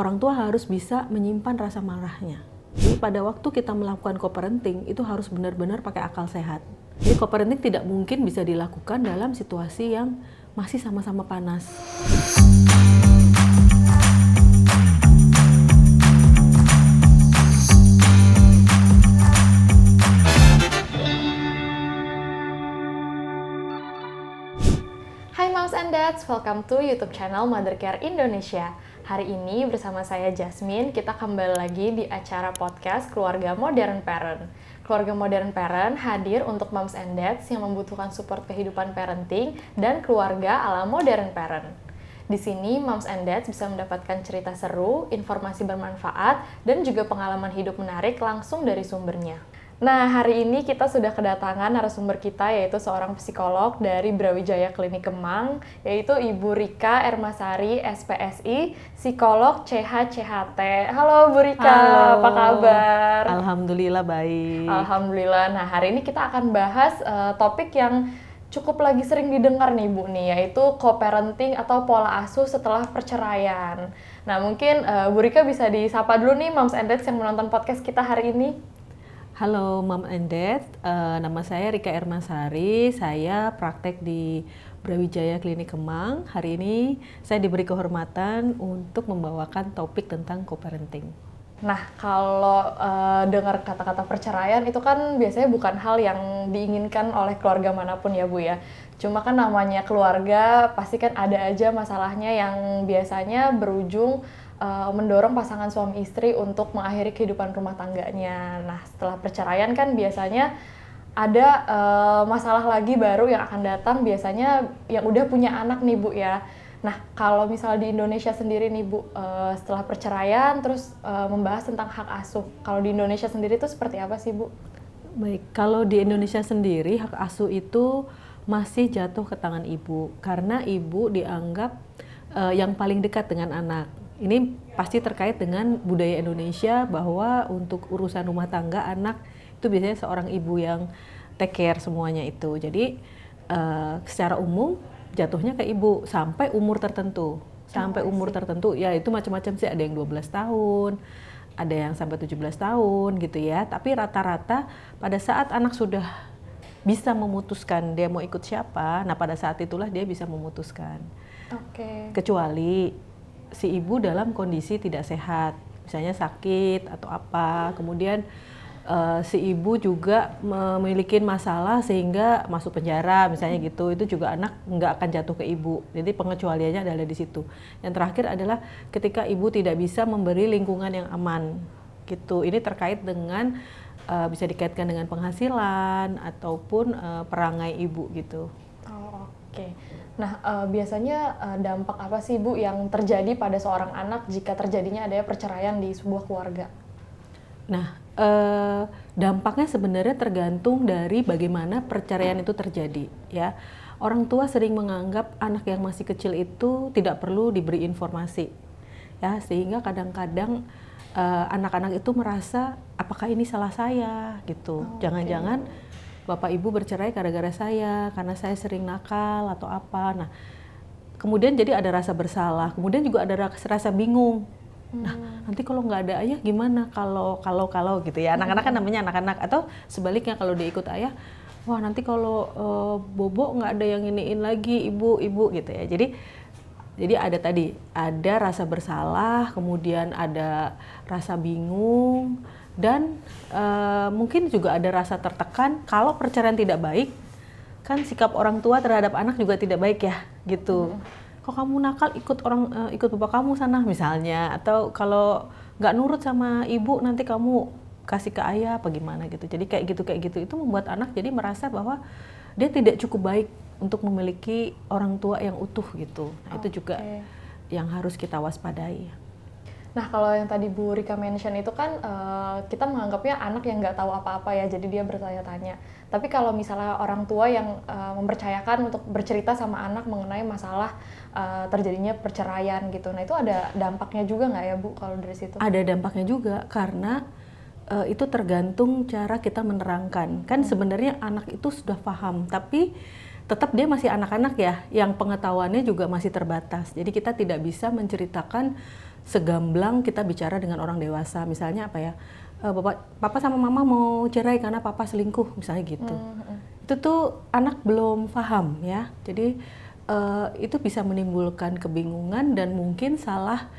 orang tua harus bisa menyimpan rasa marahnya. Jadi pada waktu kita melakukan co-parenting itu harus benar-benar pakai akal sehat. Jadi co-parenting tidak mungkin bisa dilakukan dalam situasi yang masih sama-sama panas. Hai Moms and Dads, welcome to YouTube channel Mother Care Indonesia. Hari ini bersama saya Jasmine, kita kembali lagi di acara podcast Keluarga Modern Parent. Keluarga Modern Parent hadir untuk Moms and Dads yang membutuhkan support kehidupan parenting dan keluarga ala Modern Parent. Di sini Moms and Dads bisa mendapatkan cerita seru, informasi bermanfaat, dan juga pengalaman hidup menarik langsung dari sumbernya. Nah, hari ini kita sudah kedatangan narasumber kita, yaitu seorang psikolog dari Brawijaya Klinik Kemang, yaitu Ibu Rika Ermasari, SPSI, psikolog CHCHT. Halo Bu Rika, Halo. apa kabar? Alhamdulillah baik. Alhamdulillah. Nah, hari ini kita akan bahas topik yang cukup lagi sering didengar nih Bu nih, yaitu co-parenting atau pola asuh setelah perceraian. Nah, mungkin Bu Rika bisa disapa dulu nih Moms and Dads yang menonton podcast kita hari ini. Halo Mom and Dad, nama saya Rika Ermasari, saya praktek di Brawijaya Klinik Kemang. Hari ini saya diberi kehormatan untuk membawakan topik tentang co-parenting. Nah, kalau dengar kata-kata perceraian itu kan biasanya bukan hal yang diinginkan oleh keluarga manapun ya Bu ya. Cuma kan namanya keluarga, pasti kan ada aja masalahnya yang biasanya berujung mendorong pasangan suami istri untuk mengakhiri kehidupan rumah tangganya. Nah, setelah perceraian kan biasanya ada masalah lagi baru yang akan datang, biasanya yang udah punya anak nih Bu ya. Nah, kalau misalnya di Indonesia sendiri nih Bu, setelah perceraian terus membahas tentang hak asuh. Kalau di Indonesia sendiri itu seperti apa sih Bu? Baik, kalau di Indonesia sendiri hak asuh itu masih jatuh ke tangan ibu, karena ibu dianggap yang paling dekat dengan anak. Ini pasti terkait dengan budaya Indonesia bahwa untuk urusan rumah tangga anak itu biasanya seorang ibu yang take care semuanya itu. Jadi secara umum jatuhnya ke ibu sampai umur tertentu. Sampai umur tertentu ya itu macam-macam sih, ada yang 12 tahun, ada yang sampai 17 tahun gitu ya. Tapi rata-rata pada saat anak sudah bisa memutuskan dia mau ikut siapa, nah pada saat itulah dia bisa memutuskan. Oke. Kecuali si ibu dalam kondisi tidak sehat, misalnya sakit atau apa, kemudian si ibu juga memiliki masalah sehingga masuk penjara misalnya gitu, itu juga anak nggak akan jatuh ke ibu. Jadi pengecualiannya adalah di situ. Yang terakhir adalah ketika ibu tidak bisa memberi lingkungan yang aman gitu. Ini terkait dengan bisa dikaitkan dengan penghasilan ataupun perangai ibu gitu. Oh, oke. Nah, biasanya dampak apa sih Bu yang terjadi pada seorang anak jika terjadinya adanya perceraian di sebuah keluarga? Nah, dampaknya sebenarnya tergantung dari bagaimana perceraian itu terjadi, ya. Orang tua sering menganggap anak yang masih kecil itu tidak perlu diberi informasi, ya, sehingga kadang-kadang anak-anak itu merasa apakah ini salah saya, gitu. Jangan-jangan bapak ibu bercerai gara-gara saya, karena saya sering nakal atau apa. Nah, kemudian jadi ada rasa bersalah, kemudian juga ada rasa bingung. Nah, nanti kalau nggak ada ayah gimana? Kalau gitu ya. Anak-anak kan namanya anak-anak, atau sebaliknya kalau dia ikut ayah, wah nanti kalau bobo nggak ada yang iniin lagi ibu gitu ya. Jadi ada rasa bersalah, kemudian ada rasa bingung, dan mungkin juga ada rasa tertekan. Kalau perceraian tidak baik, kan sikap orang tua terhadap anak juga tidak baik ya, gitu. Kok kamu nakal ikut bapak kamu sana misalnya, atau kalau nggak nurut sama ibu nanti kamu kasih ke ayah apa gimana gitu. Jadi kayak gitu itu membuat anak jadi merasa bahwa dia tidak cukup baik untuk memiliki orang tua yang utuh gitu. Nah, itu juga yang harus kita waspadai. Nah, kalau yang tadi Bu Rika mention itu kan kita menganggapnya anak yang nggak tahu apa-apa ya, jadi dia bertanya-tanya. Tapi kalau misalnya orang tua yang mempercayakan untuk bercerita sama anak mengenai masalah terjadinya perceraian gitu, nah itu ada dampaknya juga nggak ya Bu kalau dari situ? Ada dampaknya juga, karena itu tergantung cara kita menerangkan. Kan sebenarnya anak itu sudah paham, tapi tetap dia masih anak-anak ya, yang pengetahuannya juga masih terbatas. Jadi kita tidak bisa menceritakan segamblang kita bicara dengan orang dewasa. Misalnya apa ya, papa sama mama mau cerai karena papa selingkuh, misalnya gitu. Itu tuh anak belum paham ya. Jadi itu bisa menimbulkan kebingungan dan mungkin salah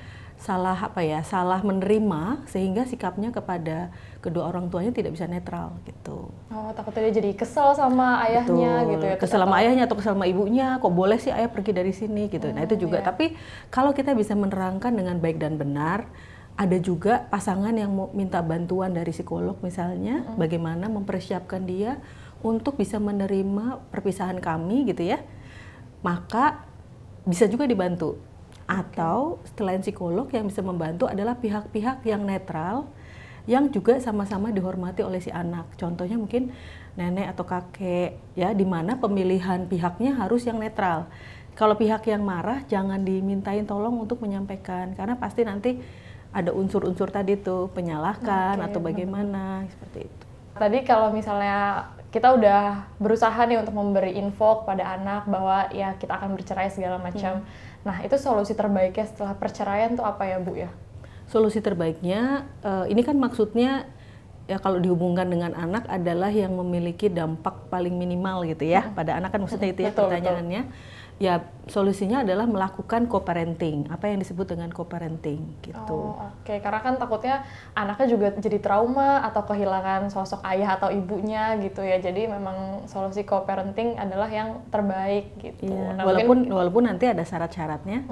menerima, sehingga sikapnya kepada kedua orang tuanya tidak bisa netral gitu. Oh, takutnya dia jadi kesel sama ayahnya. Betul. Gitu ya. Kesel sama ayahnya atau kesel sama ibunya, kok boleh sih ayah pergi dari sini gitu. Nah itu juga, tapi kalau kita bisa menerangkan dengan baik dan benar, ada juga pasangan yang mau minta bantuan dari psikolog misalnya, bagaimana mempersiapkan dia untuk bisa menerima perpisahan kami gitu ya, maka bisa juga dibantu. Atau selain psikolog, yang bisa membantu adalah pihak-pihak yang netral, yang juga sama-sama dihormati oleh si anak. Contohnya mungkin nenek atau kakek, ya, di mana pemilihan pihaknya harus yang netral. Kalau pihak yang marah, jangan dimintain tolong untuk menyampaikan, karena pasti nanti ada unsur-unsur tadi tuh, penyalahkan atau bagaimana, seperti itu. Tadi kalau misalnya kita udah berusaha nih untuk memberi info kepada anak bahwa ya kita akan bercerai segala macam. Nah, itu solusi terbaiknya setelah perceraian tuh apa ya, Bu ya? Solusi terbaiknya, ini kan maksudnya ya kalau dihubungkan dengan anak adalah yang memiliki dampak paling minimal gitu ya. Pada anak kan maksudnya itu ya, pertanyaannya. Ya solusinya adalah melakukan co-parenting, apa yang disebut dengan co-parenting gitu. Oke, karena kan takutnya anaknya juga jadi trauma atau kehilangan sosok ayah atau ibunya gitu ya. Jadi memang solusi co-parenting adalah yang terbaik gitu. Iya, Nah, walaupun nanti ada syarat-syaratnya.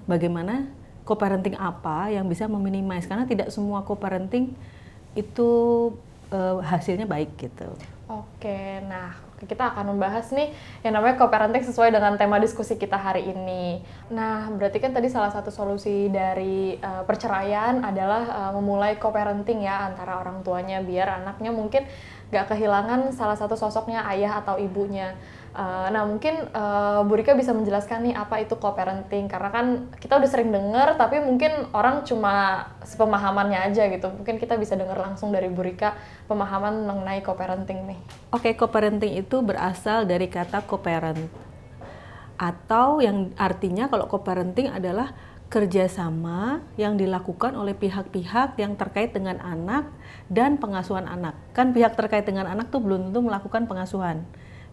Bagaimana co-parenting apa yang bisa meminimais, karena tidak semua co-parenting itu hasilnya baik gitu. Oke, nah kita akan membahas nih yang namanya co-parenting sesuai dengan tema diskusi kita hari ini. Nah, berarti kan tadi salah satu solusi dari perceraian adalah memulai co-parenting ya antara orang tuanya, biar anaknya mungkin gak kehilangan salah satu sosoknya, ayah atau ibunya. Nah, mungkin Bu Rika bisa menjelaskan nih apa itu co-parenting, karena kan kita udah sering dengar tapi mungkin orang cuma sepemahamannya aja gitu. Mungkin kita bisa dengar langsung dari Bu Rika pemahaman mengenai co-parenting nih. Oke, co-parenting itu berasal dari kata co-parent, atau yang artinya kalau co-parenting adalah kerjasama yang dilakukan oleh pihak-pihak yang terkait dengan anak dan pengasuhan anak. Kan pihak terkait dengan anak tuh belum tentu melakukan pengasuhan.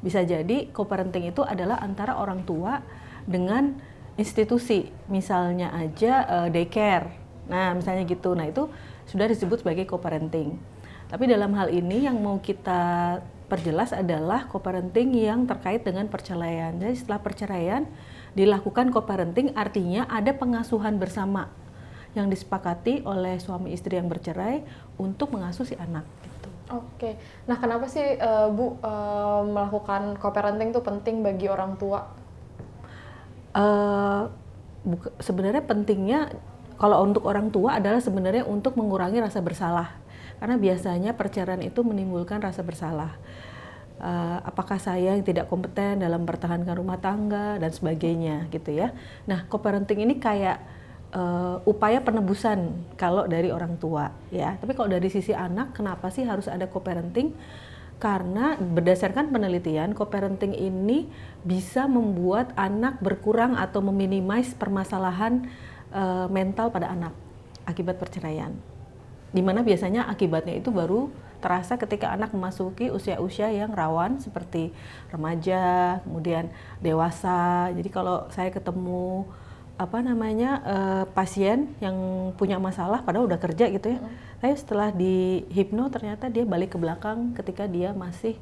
Bisa jadi co-parenting itu adalah antara orang tua dengan institusi, misalnya aja daycare. Nah, misalnya gitu. Nah, itu sudah disebut sebagai co-parenting. Tapi dalam hal ini yang mau kita perjelas adalah co-parenting yang terkait dengan perceraian. Jadi setelah perceraian dilakukan co-parenting, artinya ada pengasuhan bersama yang disepakati oleh suami istri yang bercerai untuk mengasuh si anak. Oke, nah kenapa sih Bu melakukan co-parenting itu penting bagi orang tua? Sebenarnya pentingnya kalau untuk orang tua adalah sebenarnya untuk mengurangi rasa bersalah, karena biasanya perceraian itu menimbulkan rasa bersalah. Apakah saya yang tidak kompeten dalam mempertahankan rumah tangga dan sebagainya gitu ya. Nah, co-parenting ini kayak upaya penebusan kalau dari orang tua ya. Tapi kalau dari sisi anak, kenapa sih harus ada co-parenting? Karena berdasarkan penelitian, co-parenting ini bisa membuat anak berkurang atau meminimais permasalahan mental pada anak akibat perceraian. Dimana biasanya akibatnya itu baru terasa ketika anak memasuki usia-usia yang rawan seperti remaja, kemudian dewasa. Jadi kalau saya ketemu pasien yang punya masalah padahal udah kerja gitu ya, tapi setelah di hipno ternyata dia balik ke belakang ketika dia masih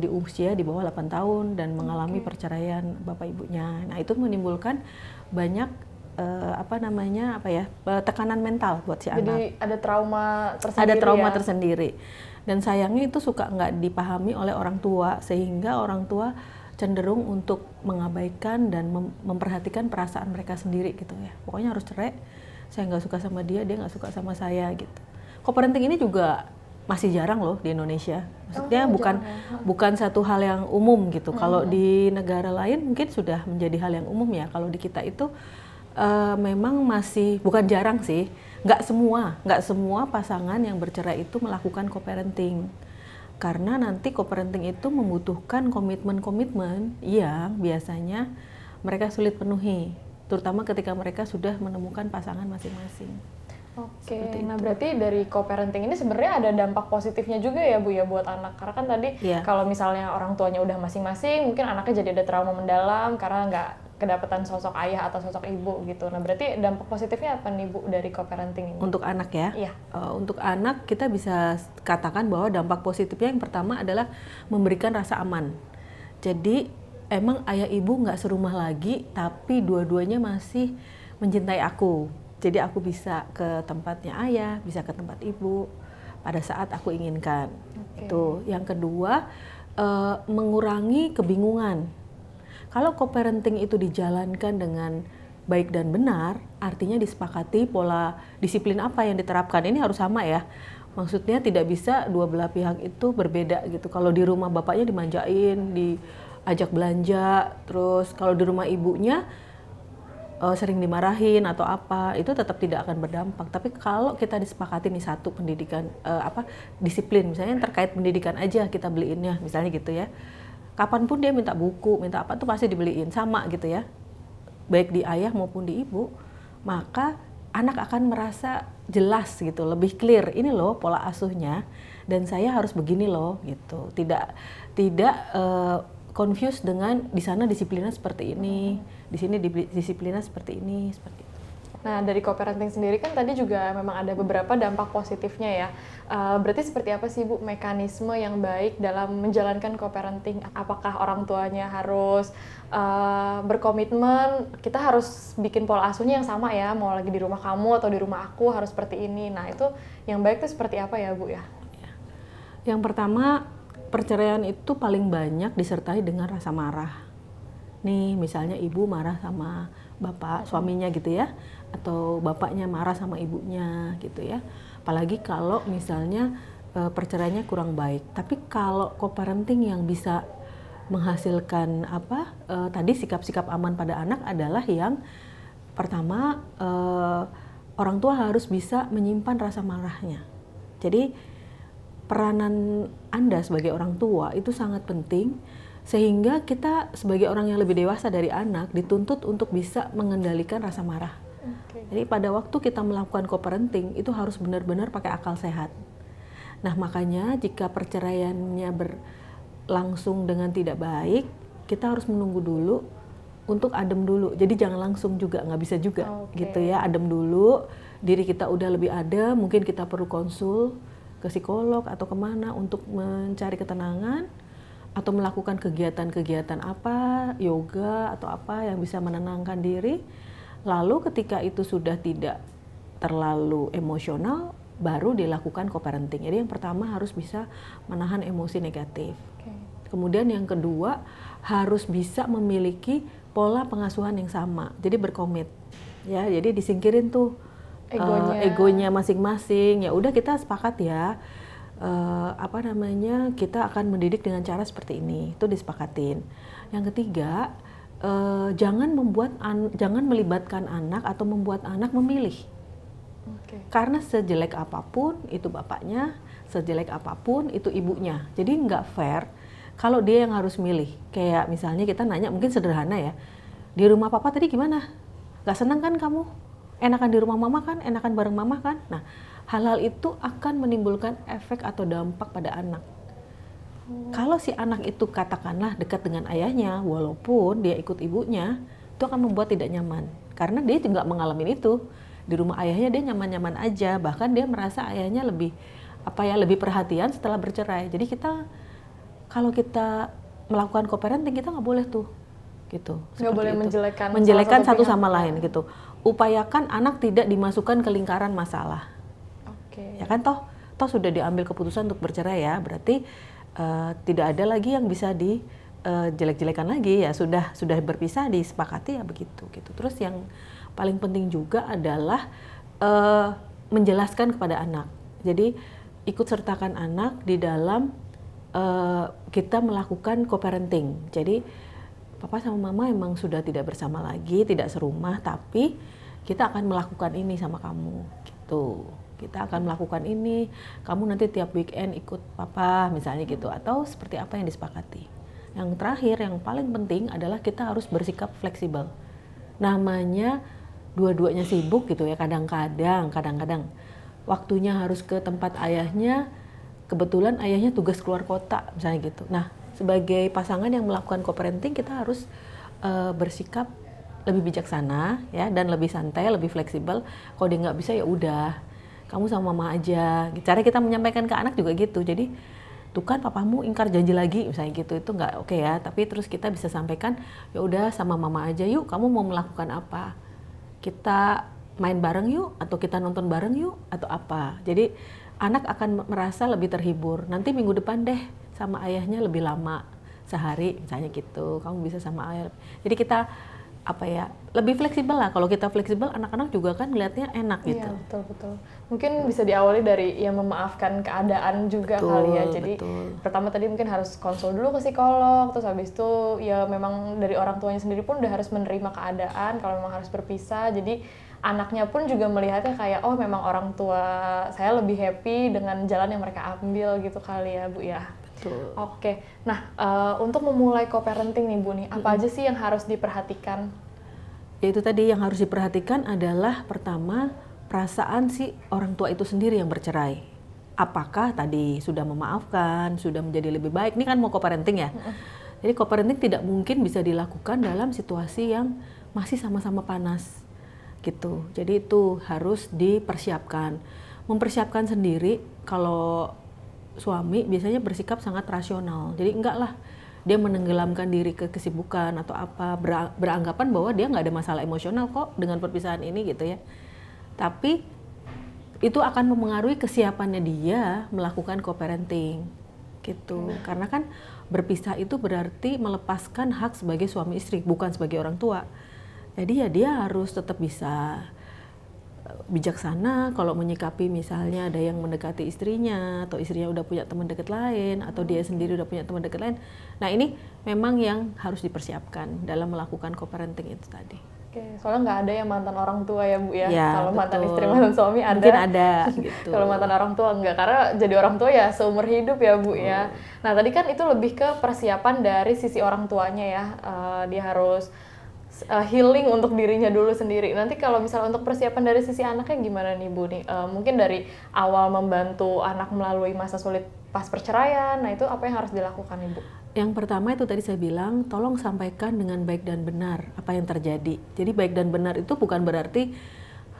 di usia di bawah 8 tahun dan mengalami perceraian bapak ibunya. Nah, itu menimbulkan banyak tekanan mental buat si anak. Jadi ada trauma tersendiri. Ada trauma tersendiri. Dan sayangnya itu suka nggak dipahami oleh orang tua, sehingga orang tua cenderung untuk mengabaikan dan memperhatikan perasaan mereka sendiri gitu ya. Pokoknya harus cerai, saya nggak suka sama dia, dia nggak suka sama saya gitu. Co-parenting ini juga masih jarang loh di Indonesia. Maksudnya bukan satu hal yang umum gitu. Kalau di negara lain mungkin sudah menjadi hal yang umum ya. Kalau di kita itu memang masih, bukan jarang sih, nggak semua pasangan yang bercerai itu melakukan co-parenting. Karena nanti co-parenting itu membutuhkan komitmen-komitmen yang biasanya mereka sulit penuhi. terutama ketika mereka sudah menemukan pasangan masing-masing. Oke, nah berarti dari co-parenting ini sebenarnya ada dampak positifnya juga ya Bu ya buat anak. Karena kan tadi kalau misalnya orang tuanya udah masing-masing, mungkin anaknya jadi ada trauma mendalam karena nggak kedapatan sosok ayah atau sosok ibu gitu. Nah berarti dampak positifnya apa nih Bu dari co-parenting ini? Untuk anak ya? Iya. Untuk anak kita bisa katakan bahwa dampak positifnya yang pertama adalah memberikan rasa aman. Jadi emang ayah ibu nggak serumah lagi, tapi dua-duanya masih mencintai aku. Jadi aku bisa ke tempatnya ayah, bisa ke tempat ibu pada saat aku inginkan. Itu. Yang kedua, mengurangi kebingungan. Kalau co-parenting itu dijalankan dengan baik dan benar, artinya disepakati pola disiplin apa yang diterapkan. Ini harus sama ya. Maksudnya tidak bisa dua belah pihak itu berbeda gitu. Kalau di rumah bapaknya dimanjain, diajak belanja, terus kalau di rumah ibunya sering dimarahin atau apa, itu tetap tidak akan berdampak. Tapi kalau kita disepakati nih satu pendidikan disiplin, misalnya yang terkait pendidikan aja kita beliinnya, misalnya gitu ya. Kapanpun dia minta buku, minta apa tuh pasti dibeliin sama gitu ya. Baik di ayah maupun di ibu, maka anak akan merasa jelas gitu, lebih clear. Ini loh pola asuhnya dan saya harus begini loh gitu. Tidak confused dengan di sana disiplinnya seperti ini, di sini disiplinnya seperti ini, seperti itu. Nah, dari co-parenting sendiri kan tadi juga memang ada beberapa dampak positifnya ya. Berarti seperti apa sih Bu mekanisme yang baik dalam menjalankan co-parenting? Apakah orang tuanya harus berkomitmen, kita harus bikin pola asuhnya yang sama ya, mau lagi di rumah kamu atau di rumah aku harus seperti ini. Nah, itu yang baik itu seperti apa ya Bu ya? Yang pertama, perceraian itu paling banyak disertai dengan rasa marah. Nih, misalnya ibu marah sama bapak, suaminya gitu ya, atau bapaknya marah sama ibunya gitu ya. Apalagi kalau misalnya perceraiannya kurang baik. Tapi kalau co-parenting yang bisa menghasilkan tadi sikap-sikap aman pada anak adalah yang pertama, orang tua harus bisa menyimpan rasa marahnya. Jadi peranan Anda sebagai orang tua itu sangat penting, sehingga kita sebagai orang yang lebih dewasa dari anak dituntut untuk bisa mengendalikan rasa marah. Jadi pada waktu kita melakukan co-parenting itu harus benar-benar pakai akal sehat. Nah makanya jika perceraiannya berlangsung dengan tidak baik, kita harus menunggu dulu untuk adem dulu. Jadi jangan langsung juga, nggak bisa juga gitu ya, adem dulu, diri kita udah lebih adem, mungkin kita perlu konsul ke psikolog atau kemana untuk mencari ketenangan atau melakukan kegiatan-kegiatan apa, yoga atau apa yang bisa menenangkan diri. Lalu ketika itu sudah tidak terlalu emosional, baru dilakukan co-parenting. Jadi yang pertama harus bisa menahan emosi negatif. Kemudian yang kedua harus bisa memiliki pola pengasuhan yang sama. Jadi berkomit. Ya, jadi disingkirin tuh egonya masing-masing. Ya udah kita sepakat ya, kita akan mendidik dengan cara seperti ini. Itu disepakatin. Yang ketiga, jangan melibatkan anak atau membuat anak memilih. Karena sejelek apapun itu bapaknya, sejelek apapun itu ibunya. Jadi nggak fair kalau dia yang harus milih. Kayak misalnya kita nanya, mungkin sederhana ya, di rumah papa tadi gimana? Gak senang kan kamu? Enakan di rumah mama kan? Enakan bareng mama kan? Nah, hal-hal itu akan menimbulkan efek atau dampak pada anak. Kalau si anak itu katakanlah dekat dengan ayahnya, walaupun dia ikut ibunya, itu akan membuat tidak nyaman. Karena dia juga mengalami itu. Di rumah ayahnya dia nyaman-nyaman aja, bahkan dia merasa ayahnya lebih perhatian setelah bercerai. Jadi kalau kita melakukan co-parenting, kita nggak boleh tuh. Gitu. Nggak boleh menjelekan satu sama lain gitu. Upayakan anak tidak dimasukkan ke lingkaran masalah. Ya kan toh sudah diambil keputusan untuk bercerai ya, berarti tidak ada lagi yang bisa dijelek-jelekan lagi ya, sudah berpisah, disepakati ya begitu gitu. Terus yang paling penting juga adalah menjelaskan kepada anak. Jadi ikut sertakan anak di dalam kita melakukan co-parenting. Jadi papa sama mama emang sudah tidak bersama lagi, tidak serumah, tapi kita akan melakukan ini sama kamu gitu. Kita akan melakukan ini, kamu nanti tiap weekend ikut papa misalnya gitu, atau seperti apa yang disepakati. Yang terakhir, yang paling penting adalah kita harus bersikap fleksibel. namanya dua-duanya sibuk gitu ya, kadang-kadang waktunya harus ke tempat ayahnya, kebetulan ayahnya tugas keluar kota misalnya gitu. Nah, sebagai pasangan yang melakukan co-parenting, kita harus bersikap lebih bijaksana ya, dan lebih santai, lebih fleksibel. Kalau dia nggak bisa ya udah, kamu sama mama aja. Cara kita menyampaikan ke anak juga gitu. Jadi tuh kan papamu ingkar janji lagi misalnya gitu, itu nggak oke ya. Tapi terus kita bisa sampaikan, ya udah sama mama aja yuk, kamu mau melakukan apa, kita main bareng yuk, atau kita nonton bareng yuk, atau apa. Jadi anak akan merasa lebih terhibur. Nanti minggu depan deh sama ayahnya lebih lama, sehari misalnya gitu, kamu bisa sama ayah. Jadi kita apa ya, lebih fleksibel lah. Kalau kita fleksibel, anak-anak juga kan ngelihatnya enak gitu. Iya, betul. Mungkin bisa diawali dari ya memaafkan keadaan juga kali ya. Jadi pertama tadi mungkin harus konsul dulu ke psikolog, terus habis itu ya memang dari orang tuanya sendiri pun udah harus menerima keadaan kalau memang harus berpisah. Jadi anaknya pun juga melihatnya kayak, oh memang orang tua saya lebih happy dengan jalan yang mereka ambil gitu kali ya Bu ya. Betul. Oke, nah untuk memulai co-parenting nih Bu nih, apa aja sih yang harus diperhatikan? Yaitu tadi yang harus diperhatikan adalah pertama, perasaan si orang tua itu sendiri yang bercerai. Apakah tadi sudah memaafkan, sudah menjadi lebih baik? Ini kan mau co-parenting ya. Jadi co-parenting tidak mungkin bisa dilakukan dalam situasi yang masih sama-sama panas gitu. Jadi itu harus dipersiapkan. Mempersiapkan sendiri, kalau suami biasanya bersikap sangat rasional. Jadi enggak lah, dia menenggelamkan diri ke kesibukan atau apa, beranggapan bahwa dia nggak ada masalah emosional kok dengan perpisahan ini gitu ya. Tapi itu akan mempengaruhi kesiapannya dia melakukan co-parenting gitu. Karena kan berpisah itu berarti melepaskan hak sebagai suami istri, bukan sebagai orang tua. Jadi ya dia harus tetap bisa bijaksana kalau menyikapi misalnya ada yang mendekati istrinya, atau istrinya udah punya teman dekat lain, atau dia sendiri udah punya teman dekat lain. Nah ini memang yang harus dipersiapkan dalam melakukan co-parenting itu tadi. Oke, soalnya nggak ada yang mantan orang tua ya Bu ya. Ya, kalau mantan betul. istri, mantan suami ada. Mungkin ada gitu. Kalau mantan orang tua enggak, karena jadi orang tua ya seumur hidup ya Bu ya. Nah tadi kan itu lebih ke persiapan dari sisi orang tuanya ya. Dia harus healing untuk dirinya dulu sendiri. Nanti kalau misalnya untuk persiapan dari sisi anaknya gimana nih Bu nih? Mungkin dari awal membantu anak melalui masa sulit pas perceraian, nah itu apa yang harus dilakukan Ibu? Yang pertama itu tadi saya bilang, tolong sampaikan dengan baik dan benar apa yang terjadi. Jadi baik dan benar itu bukan berarti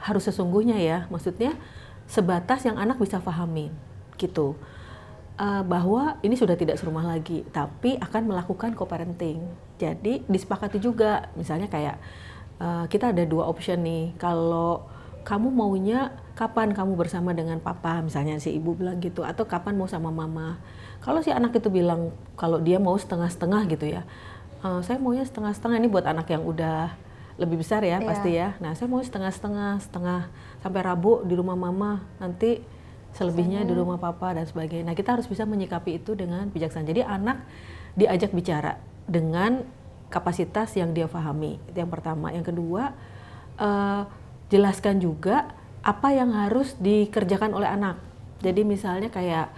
harus sesungguhnya ya, maksudnya sebatas yang anak bisa pahami gitu. Bahwa ini sudah tidak serumah lagi, tapi akan melakukan co-parenting. Jadi disepakati juga, misalnya kayak kita ada dua option nih. Kalau kamu maunya kapan kamu bersama dengan papa, misalnya si ibu bilang gitu, atau kapan mau sama mama. Kalau si anak itu bilang kalau dia mau setengah-setengah gitu ya, saya maunya setengah-setengah. Ini buat anak yang udah lebih besar ya pasti ya. Nah saya mau setengah-setengah sampai Rabu di rumah mama, nanti selebihnya di rumah papa dan sebagainya. Nah kita harus bisa menyikapi itu dengan bijaksana. Jadi anak diajak bicara dengan kapasitas yang dia pahami. Itu yang pertama. Yang kedua, jelaskan juga apa yang harus dikerjakan oleh anak. Jadi misalnya kayak,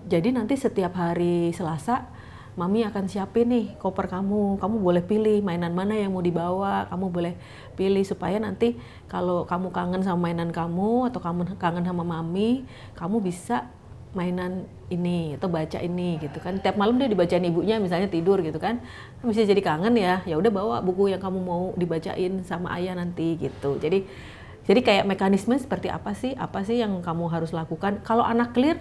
jadi nanti setiap hari Selasa, Mami akan siapin nih koper kamu boleh pilih mainan mana yang mau dibawa, kamu boleh pilih supaya nanti kalau kamu kangen sama mainan kamu atau kamu kangen sama Mami, kamu bisa mainan ini atau baca ini gitu kan. Tiap malam dia dibacain ibunya misalnya tidur gitu kan, bisa jadi kangen ya udah bawa buku yang kamu mau dibacain sama ayah nanti gitu. Jadi kayak mekanisme seperti apa sih yang kamu harus lakukan. Kalau anak clear,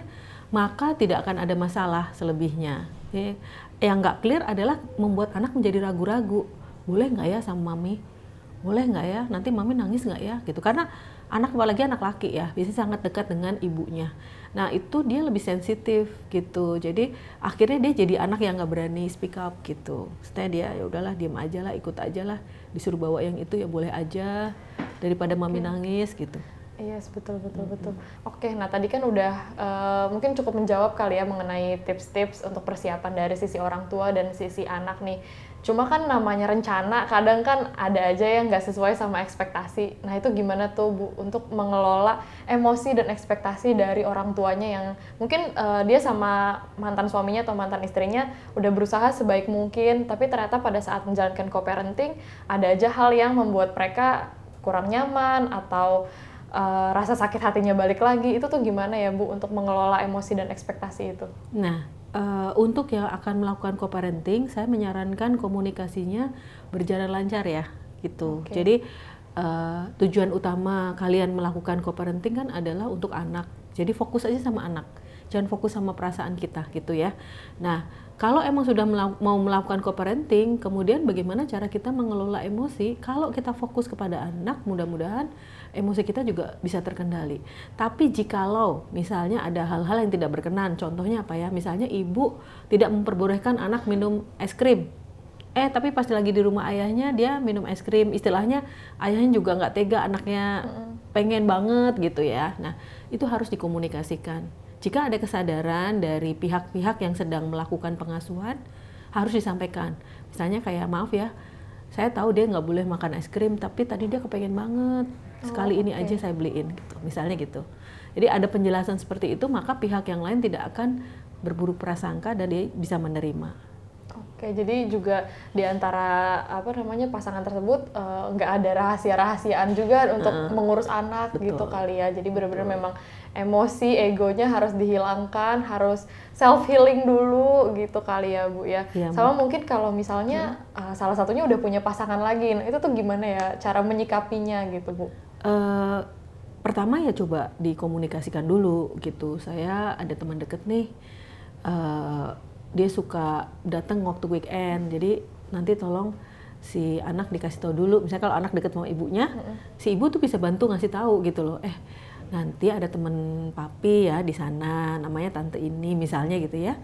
maka tidak akan ada masalah selebihnya. Yang nggak clear adalah membuat anak menjadi ragu-ragu. Boleh nggak ya sama Mami? Boleh nggak ya? Nanti Mami nangis nggak ya? Gitu. Karena anak, apalagi anak laki ya, biasanya sangat dekat dengan ibunya. Nah itu dia lebih sensitif gitu. Jadi akhirnya dia jadi anak yang nggak berani speak up gitu. Setelah dia ya udahlah diam aja lah, ikut aja lah. Disuruh bawa yang itu ya boleh aja, daripada Mami nangis gitu. Yes, betul. Oke, nah tadi kan udah mungkin cukup menjawab kali ya mengenai tips-tips untuk persiapan dari sisi orang tua dan sisi anak nih. Cuma kan namanya rencana, kadang kan ada aja yang nggak sesuai sama ekspektasi. Nah itu gimana tuh Bu untuk mengelola emosi dan ekspektasi dari orang tuanya yang mungkin dia sama mantan suaminya atau mantan istrinya udah berusaha sebaik mungkin, tapi ternyata pada saat menjalankan co-parenting ada aja hal yang membuat mereka kurang nyaman atau rasa sakit hatinya balik lagi. Itu tuh gimana ya Bu untuk mengelola emosi dan ekspektasi itu? Nah, untuk yang akan melakukan co-parenting, saya menyarankan komunikasinya berjalan lancar ya, gitu. Oke. Jadi tujuan utama kalian melakukan co-parenting kan adalah untuk anak. Jadi fokus aja sama anak, jangan fokus sama perasaan kita, gitu ya. Nah, kalau emang sudah mau melakukan co-parenting, kemudian bagaimana cara kita mengelola emosi? Kalau kita fokus kepada anak, mudah-mudahan emosi kita juga bisa terkendali. Tapi jikalau misalnya ada hal-hal yang tidak berkenan, contohnya apa ya? Misalnya ibu tidak memperbolehkan anak minum es krim. Tapi pas lagi di rumah ayahnya dia minum es krim, istilahnya ayahnya juga nggak tega, anaknya pengen banget gitu ya. Nah, itu harus dikomunikasikan. Jika ada kesadaran dari pihak-pihak yang sedang melakukan pengasuhan, harus disampaikan. Misalnya kayak, maaf ya, saya tahu dia nggak boleh makan es krim, tapi tadi dia kepengen banget. Sekali ini aja saya beliin, gitu. Misalnya gitu. Jadi ada penjelasan seperti itu, maka pihak yang lain tidak akan berburuk prasangka dan dia bisa menerima. Oke, jadi juga di antara pasangan tersebut nggak ada rahasia-rahasiaan juga untuk mengurus anak. Betul. Gitu kali ya. Jadi benar-benar memang emosi, egonya harus dihilangkan, harus self healing dulu gitu kali ya Bu ya. Iya, Sama mungkin kalau misalnya salah satunya udah punya pasangan lagi, nah itu tuh gimana ya cara menyikapinya gitu Bu? Pertama ya coba dikomunikasikan dulu gitu. Saya ada teman deket nih, dia suka datang waktu weekend, jadi nanti tolong si anak dikasih tahu dulu. Misalnya kalau anak deket sama ibunya, si ibu tuh bisa bantu ngasih tahu gitu loh. Nanti ada temen papi ya di sana, namanya tante ini misalnya gitu ya.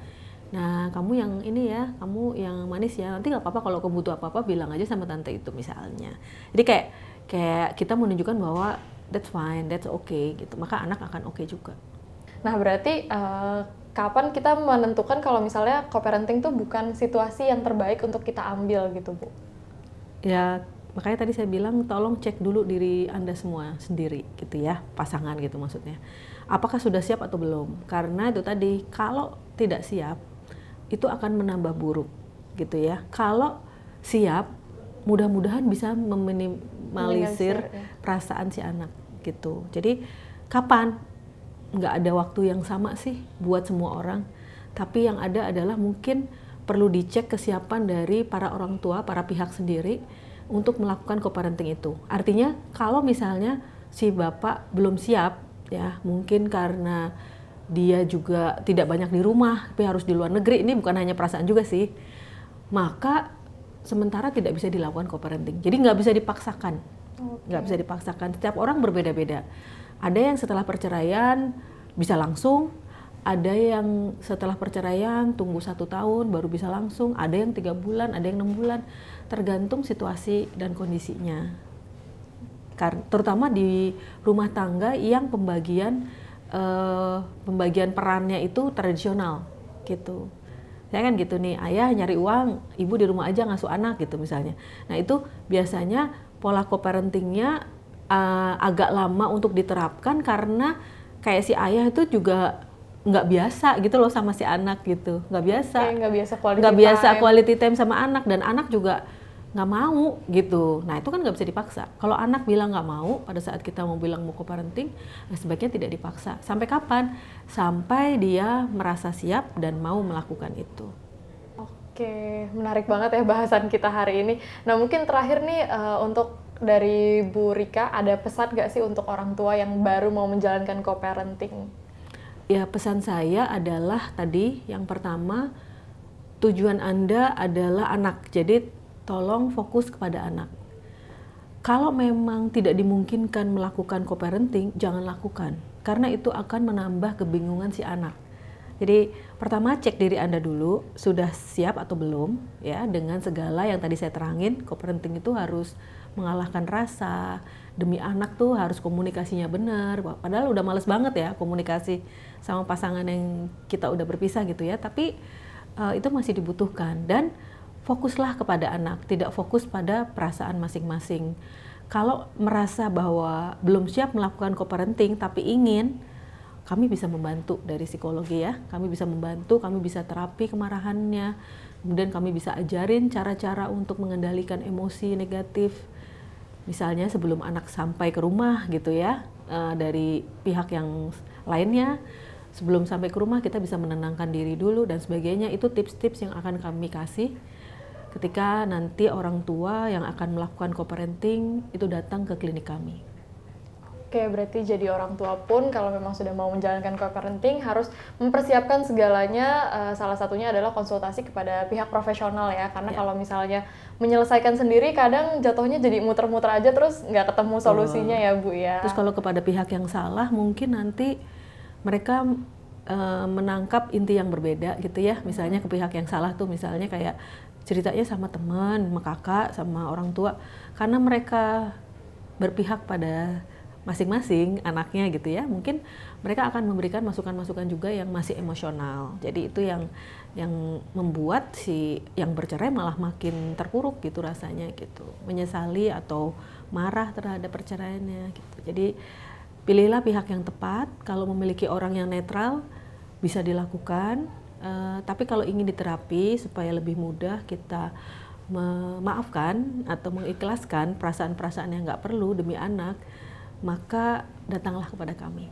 Nah kamu yang ini ya, kamu yang manis ya. Nanti nggak apa-apa kalau kamu butuh apa-apa bilang aja sama tante itu misalnya. Jadi kayak kita menunjukkan bahwa that's fine, that's okay gitu. Maka anak akan oke juga. Nah berarti kapan kita menentukan kalau misalnya co-parenting tuh bukan situasi yang terbaik untuk kita ambil gitu Bu? Ya makanya tadi saya bilang tolong cek dulu diri Anda semua sendiri gitu ya, pasangan gitu maksudnya. Apakah sudah siap atau belum? Karena itu tadi, kalau tidak siap itu akan menambah buruk gitu ya. Kalau siap, mudah-mudahan bisa meminimalisir perasaan si anak gitu. Jadi kapan? Nggak ada waktu yang sama sih buat semua orang. Tapi yang ada adalah mungkin perlu dicek kesiapan dari para orang tua, para pihak sendiri untuk melakukan co-parenting itu. Artinya kalau misalnya si bapak belum siap ya, mungkin karena dia juga tidak banyak di rumah, tapi harus di luar negeri, ini bukan hanya perasaan juga sih, maka sementara tidak bisa dilakukan co-parenting. Jadi nggak bisa dipaksakan, nggak bisa dipaksakan. Setiap orang berbeda-beda. Ada yang setelah perceraian bisa langsung, ada yang setelah perceraian tunggu 1 tahun baru bisa langsung, ada yang 3 bulan, ada yang 6 bulan, tergantung situasi dan kondisinya. Terutama di rumah tangga yang pembagian perannya itu tradisional gitu. Saya kan gitu nih, ayah nyari uang, ibu di rumah aja ngasuh anak gitu misalnya. Nah itu biasanya pola co-parentingnya agak lama untuk diterapkan karena kayak si ayah itu juga nggak biasa gitu loh sama si anak gitu, nggak biasa quality time sama anak, dan anak juga nggak mau gitu. Nah itu kan nggak bisa dipaksa. Kalau anak bilang nggak mau pada saat kita mau bilang mau co-parenting, sebaiknya tidak dipaksa. Sampai kapan? Sampai dia merasa siap dan mau melakukan itu. Oke, menarik banget ya bahasan kita hari ini. Nah mungkin terakhir nih untuk dari Bu Rika, ada pesan nggak sih untuk orang tua yang baru mau menjalankan co-parenting? Ya pesan saya adalah tadi yang pertama, tujuan Anda adalah anak. Jadi tolong fokus kepada anak. Kalau memang tidak dimungkinkan melakukan co-parenting, jangan lakukan. Karena itu akan menambah kebingungan si anak. Jadi pertama cek diri Anda dulu, sudah siap atau belum ya dengan segala yang tadi saya terangin. Co-parenting itu harus mengalahkan rasa, demi anak tuh harus komunikasinya benar. Padahal udah males banget ya komunikasi sama pasangan yang kita udah berpisah gitu ya. Tapi itu masih dibutuhkan, dan fokuslah kepada anak, tidak fokus pada perasaan masing-masing. Kalau merasa bahwa belum siap melakukan co-parenting tapi ingin, kami bisa membantu dari psikologi ya. Kami bisa membantu, kami bisa terapi kemarahannya. Kemudian kami bisa ajarin cara-cara untuk mengendalikan emosi negatif. Misalnya sebelum anak sampai ke rumah gitu ya, dari pihak yang lainnya, sebelum sampai ke rumah kita bisa menenangkan diri dulu dan sebagainya. Itu tips-tips yang akan kami kasih ketika nanti orang tua yang akan melakukan co-parenting itu datang ke klinik kami. Oke, berarti jadi orang tua pun kalau memang sudah mau menjalankan co-parenting harus mempersiapkan segalanya, salah satunya adalah konsultasi kepada pihak profesional ya, karena kalau misalnya menyelesaikan sendiri kadang jatuhnya jadi muter-muter aja terus nggak ketemu solusinya ya Bu ya. Terus kalau kepada pihak yang salah mungkin nanti mereka menangkap inti yang berbeda gitu ya, misalnya ke pihak yang salah tuh misalnya kayak ceritanya sama teman, sama kakak, sama orang tua, karena mereka berpihak pada masing-masing anaknya gitu ya, mungkin mereka akan memberikan masukan-masukan juga yang masih emosional. Jadi itu yang membuat si yang bercerai malah makin terpuruk gitu rasanya gitu, menyesali atau marah terhadap perceraiannya gitu. Jadi pilihlah pihak yang tepat. Kalau memiliki orang yang netral bisa dilakukan, tapi kalau ingin diterapi supaya lebih mudah kita memaafkan atau mengikhlaskan perasaan-perasaan yang nggak perlu demi anak, maka datanglah kepada kami.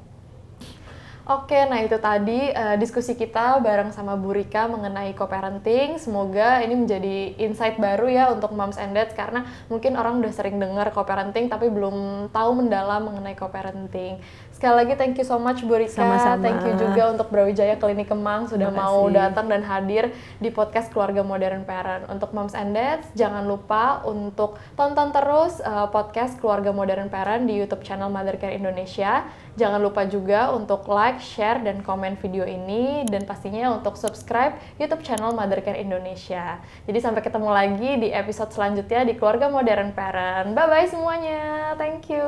Oke, nah itu tadi diskusi kita bareng sama Bu Rika mengenai co-parenting. Semoga ini menjadi insight baru ya untuk moms and dads, karena mungkin orang udah sering dengar co-parenting tapi belum tahu mendalam mengenai co-parenting. Sekali lagi thank you so much Bu Rika. Sama-sama. Thank you juga untuk Brawijaya Klinik Kemang sudah mau datang dan hadir di podcast Keluarga Modern Parent. Untuk moms and dads, jangan lupa untuk tonton terus podcast Keluarga Modern Parent di YouTube channel Mothercare Indonesia. Jangan lupa juga untuk like, share, dan komen video ini, dan pastinya untuk subscribe YouTube channel Mothercare Indonesia. Jadi sampai ketemu lagi di episode selanjutnya di Keluarga Modern Parent. Bye-bye semuanya. Thank you.